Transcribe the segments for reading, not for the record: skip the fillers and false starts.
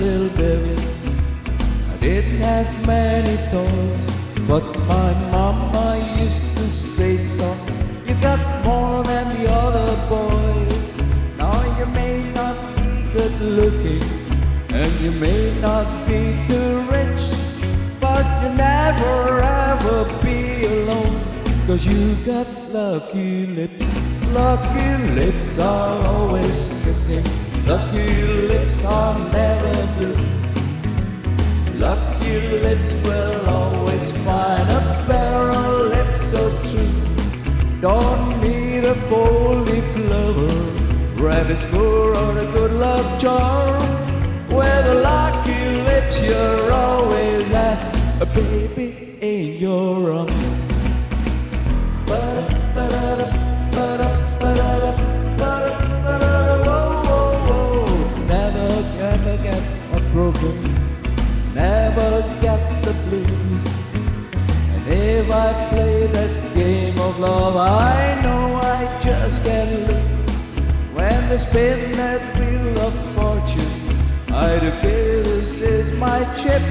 little baby, I didn't have many toys, but my mama used to say so. You got more than the other boys. Now you may not be good looking, and you may not be too rich, but you never ever be alone, 'cause you got lucky lips. Lucky lips are always kissing, lucky lips are never blue. Lucky lips will always find a pair of lips so true. Don't need a four-leaf clover, rabbit's fur or a good luck charm. With the lucky lips you're always at a baby in your arms. Never get broken, never get the blues. And if I play that game of love, I know I just can't lose. When they spin that wheel of fortune, I declare this is my chip,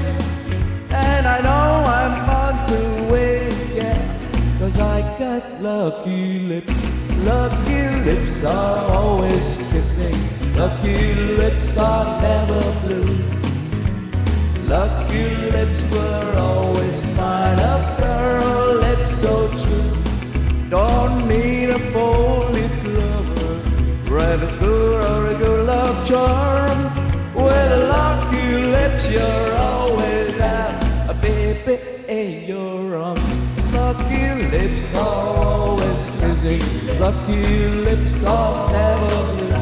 and I know I'm on to win, yeah, 'cause I got lucky lips. Lucky lips are always kissing, lucky lips are never blue. Lucky lips will always find a pair of lips so true. Don't need a four-leaf clover, rabbit's fur or a good luck charm. With lucky lips you're always at a baby in your arms. Lucky lips are always kissing, lucky lips are never blue.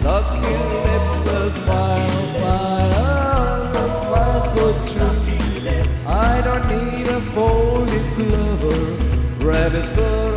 Lucky lips will find so true. I don't need a four-leaf clover, rabbit's fur